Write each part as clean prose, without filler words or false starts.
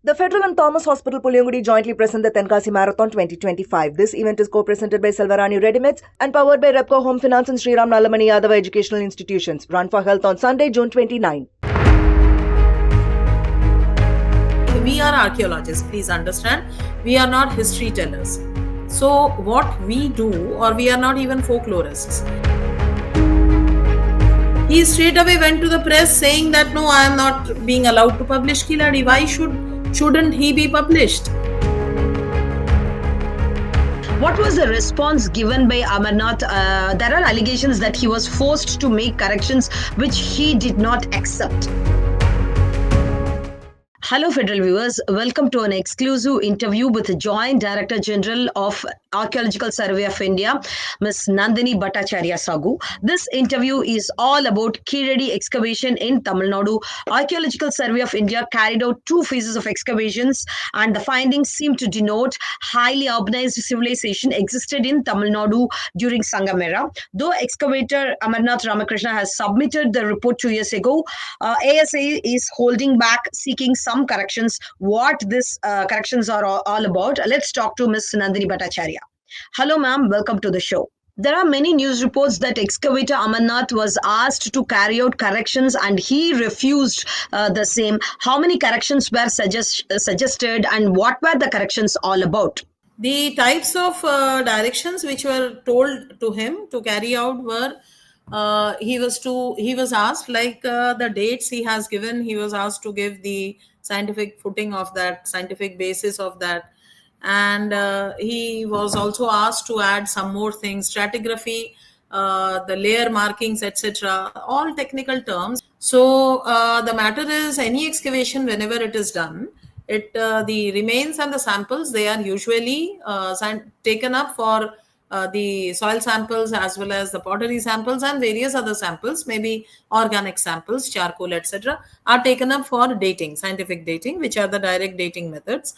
The Federal and Thomas Hospital Puliangudi jointly present the Tenkasi Marathon 2025. This event is co-presented by Selvarani Readymades and powered by Repco Home Finance and Sriram Nalamani Yadava Educational Institutions. Run for Health on Sunday, June 29. We are archaeologists, please understand. We are not history tellers. So what we do, or we are not even folklorists. He straight away went to the press saying that no, I am not being allowed to publish Kiladi. Why shouldn't he be published? What was the response given by Amarnath? There are allegations that he was forced to make corrections which he did not accept. Hello, Federal viewers. Welcome to an exclusive interview with the Joint Director General of Archaeological Survey of India, Ms. Nandini Bhattacharya Sagu. This interview is all about Keeladi excavation in Tamil Nadu. Archaeological Survey of India carried out 2 phases of excavations, and the findings seem to denote highly urbanized civilization existed in Tamil Nadu during Sangam era. Though excavator Amarnath Ramakrishna has submitted the report 2 years ago, ASI is holding back, seeking some corrections. What these corrections are all about, let's talk to Ms. Nandini Bhattacharya. Hello, ma'am. Welcome to the show. There are many news reports that excavator Amarnath was asked to carry out corrections and he refused the same. How many corrections were suggested and what were the corrections all about? The types of directions which were told to him to carry out were he was asked, like the dates he has given, he was asked to give the scientific footing of that, scientific basis of that, and he was also asked to add some more things, stratigraphy, the layer markings, etc., all technical terms. So the matter is, any excavation, whenever it is done, the remains and the samples, they are usually taken up for the soil samples as well as the pottery samples and various other samples, maybe organic samples, charcoal, etc., are taken up for dating, scientific dating, which are the direct dating methods.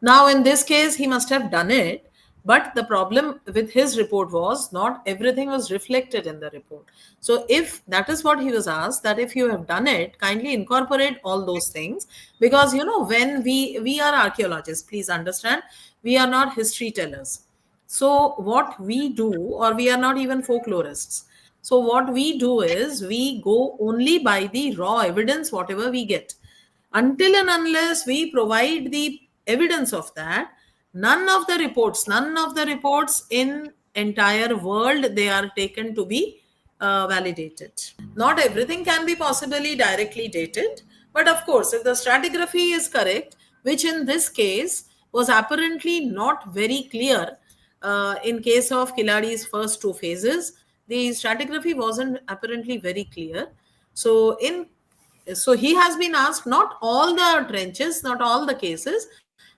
Now, in this case, he must have done it, but the problem with his report was not everything was reflected in the report. So if that is what he was asked, that if you have done it, kindly incorporate all those things, because when we are archaeologists, please understand, we are not history tellers. So what we do, or we are not even folklorists. So what we do is we go only by the raw evidence, whatever we get. Until and unless we provide the evidence of that, none of the reports in entire world, they are taken to be validated. Not everything can be possibly directly dated, but of course, if the stratigraphy is correct, which in this case was apparently not very clear, in case of Kiladi's first 2 phases, the stratigraphy wasn't apparently very clear. So he has been asked not all the trenches, not all the cases,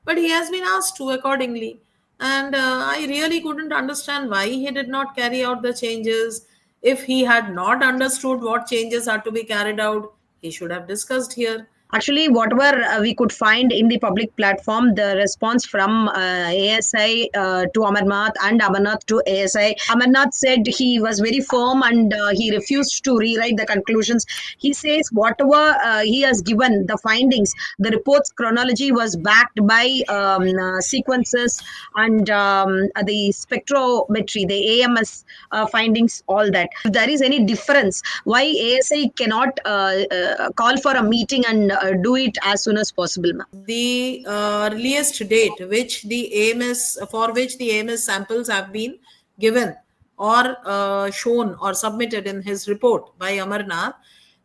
but he has been asked to accordingly. And I really couldn't understand why he did not carry out the changes. If he had not understood what changes are to be carried out, he should have discussed here. Actually, whatever we could find in the public platform, the response from ASI to Amarnath and Amarnath to ASI, Amarnath said he was very firm and he refused to rewrite the conclusions. He says whatever he has given, the findings, the report's chronology was backed by sequences and the spectrometry, the AMS findings, all that. If there is any difference, why ASI cannot call for a meeting and do it as soon as possible, ma'am? The earliest date for which the AMS samples have been given or shown or submitted in his report by Amarnath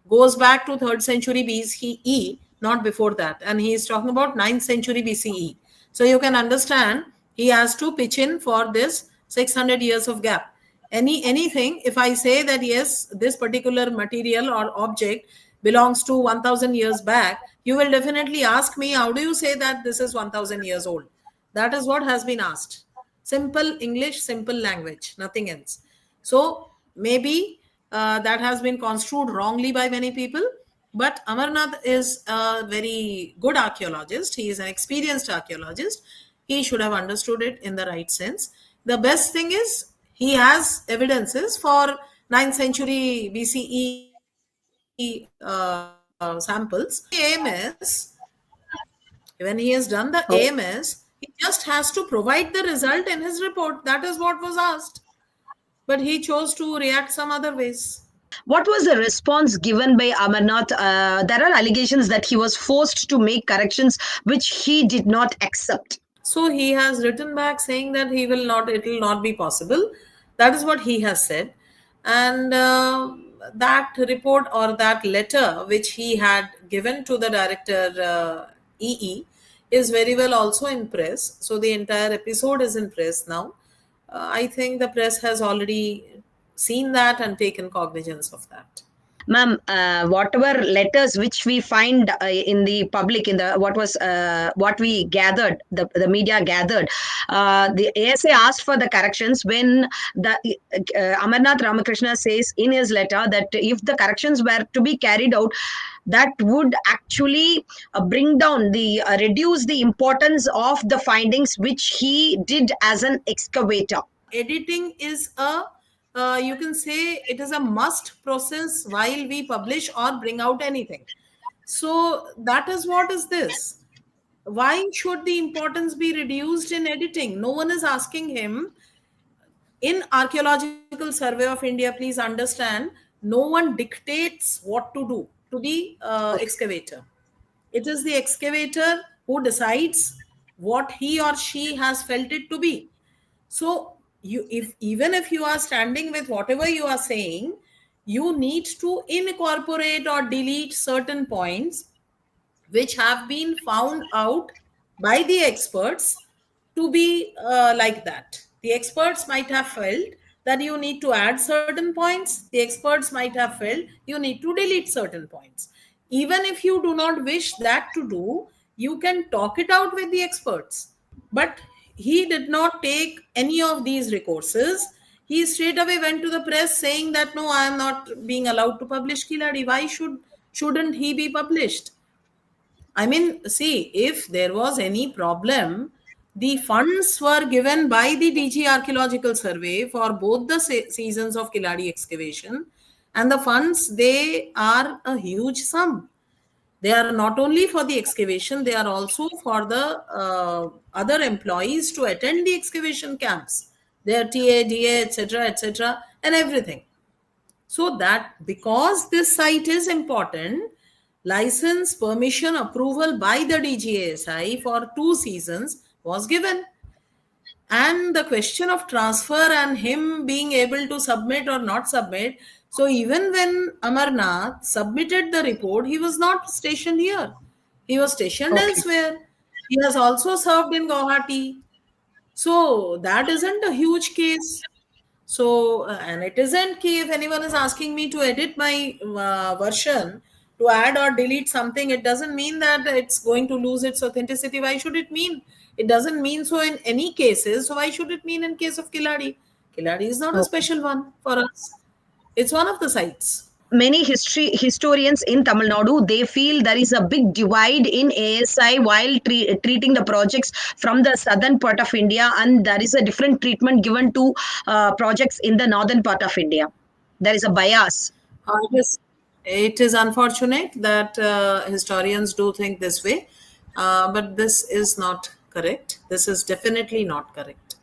goes back to 3rd century BCE, not before that. And he is talking about 9th century BCE. So you can understand he has to pitch in for this 600 years of gap. Anything, if I say that yes, this particular material or object belongs to 1000 years back, you will definitely ask me, how do you say that this is 1000 years old? That is what has been asked. Simple English, simple language, nothing else. So maybe that has been construed wrongly by many people, but Amarnath is a very good archaeologist. He is an experienced archaeologist. He should have understood it in the right sense. The best thing is he has evidences for 9th century BCE samples. AMS When he has done the AMS, he just has to provide the result in his report. That is what was asked. But he chose to react some other ways. What was the response given by Amarnath? There are allegations that he was forced to make corrections which he did not accept. So he has written back saying that it will not be possible. That is what he has said. And that report or that letter which he had given to the director EE is very well also in press. So the entire episode is in press now. I think the press has already seen that and taken cognizance of that. Ma'am, whatever letters which we find in the public, in the what we gathered, the media gathered, the ASA asked for the corrections when the Amarnath Ramakrishna says in his letter that if the corrections were to be carried out, that would actually bring down the reduce the importance of the findings which he did as an excavator. Editing is a you can say it is a must process while we publish or bring out anything. So that is what is this. Why should the importance be reduced in editing? No one is asking him. In Archaeological Survey of India, please understand, no one dictates what to do to the excavator. It is the excavator who decides what he or she has felt it to be. So even if you are standing with whatever you are saying, you need to incorporate or delete certain points which have been found out by the experts to be like that. The experts might have felt that you need to add certain points. The experts might have felt you need to delete certain points. Even if you do not wish that to do, you can talk it out with the experts. But he did not take any of these recourses. He straight away went to the press saying that no, I am not being allowed to publish Kiladi. Why shouldn't he be published? I mean, see, if there was any problem, the funds were given by the DG Archaeological Survey for both the seasons of Kiladi excavation, and the funds, they are a huge sum. They are not only for the excavation, they are also for the other employees to attend the excavation camps, their TA, DA, etc., and everything. So that because this site is important, license, permission, approval by the DGASI for 2 seasons was given. And the question of transfer and him being able to submit or not submit. So even when Amarnath submitted the report, he was not stationed here. He was stationed elsewhere. He has also served in Guwahati. So that isn't a huge case. So, and it isn't key if anyone is asking me to edit my version to add or delete something, it doesn't mean that it's going to lose its authenticity. Why should it mean? It doesn't mean so in any cases. So why should it mean in case of Kiladi? Kiladi is not a special one for us. It's one of the sites. Many historians in Tamil Nadu, they feel there is a big divide in ASI while treating the projects from the southern part of India, and there is a different treatment given to projects in the northern part of India. There is a bias. It is unfortunate that historians do think this way, but this is not correct. This is definitely not correct.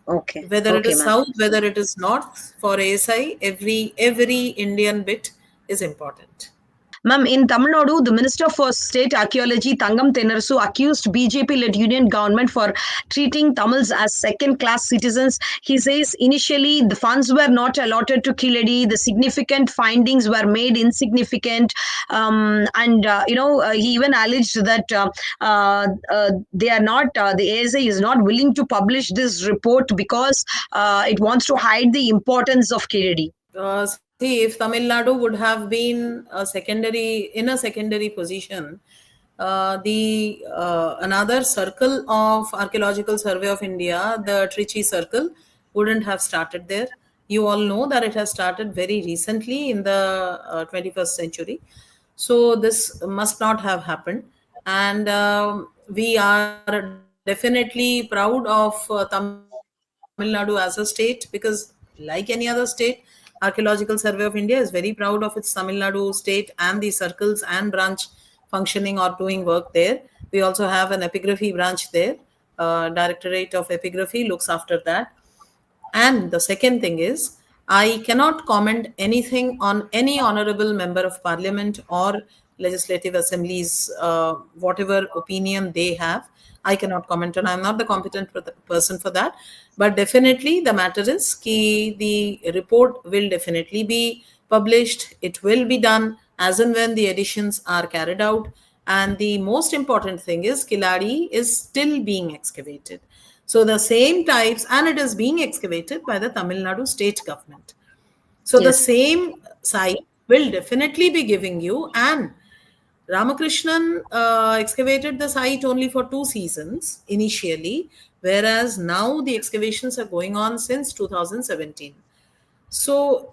Okay. Whether it is south, whether it is north, for ASI, every Indian bit is important. Ma'am, in Tamil Nadu, the Minister for State Archaeology, Thangam Tennarasu, accused BJP-led union government for treating Tamils as second-class citizens. He says initially the funds were not allotted to Kiladi, the significant findings were made insignificant, he even alleged that they are not, the ASA is not willing to publish this report because it wants to hide the importance of Kiladi. See, if Tamil Nadu would have been in a secondary position, another circle of Archaeological Survey of India, the Trichy circle, wouldn't have started there. You all know that it has started very recently in the 21st century. So this must not have happened. And we are definitely proud of Tamil Nadu as a state, because like any other state, Archaeological Survey of India is very proud of its Tamil Nadu state and the circles and branch functioning or doing work there. We also have an epigraphy branch there. Directorate of Epigraphy looks after that. And the second thing is, I cannot comment anything on any honorable member of parliament or legislative assemblies, whatever opinion they have. I cannot comment on. I'm not the competent person for that. But definitely, the matter is ki the report will definitely be published. It will be done as and when the editions are carried out. And the most important thing is, Kiladi is still being excavated. So the same types, and it is being excavated by the Tamil Nadu state government. So the Yes. same site will definitely be giving you. And Ramakrishnan excavated the site only for 2 seasons initially, whereas now the excavations are going on since 2017. So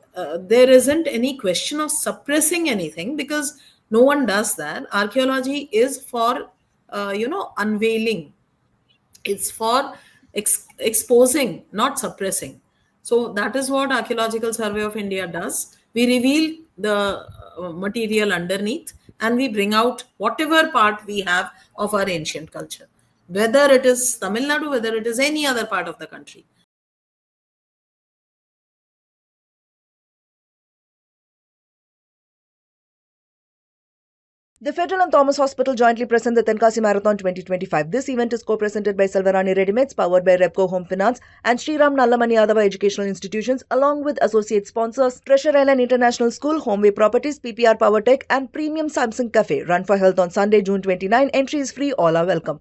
there isn't any question of suppressing anything, because no one does that. Archaeology is for, unveiling. It's for exposing, not suppressing. So that is what Archaeological Survey of India does. We reveal the material underneath, and we bring out whatever part we have of our ancient culture, whether it is Tamil Nadu, whether it is any other part of the country. The Federal and Thomas Hospital jointly present the Tenkasi Marathon 2025. This event is co-presented by Selvarani Readymades, powered by Repco Home Finance and Sriram Nallamani Yadava Educational Institutions, along with associate sponsors Treasure Island International School, Homeway Properties, PPR Power Tech, and Premium Samsung Cafe. Run for Health on Sunday, June 29. Entry is free. All are welcome.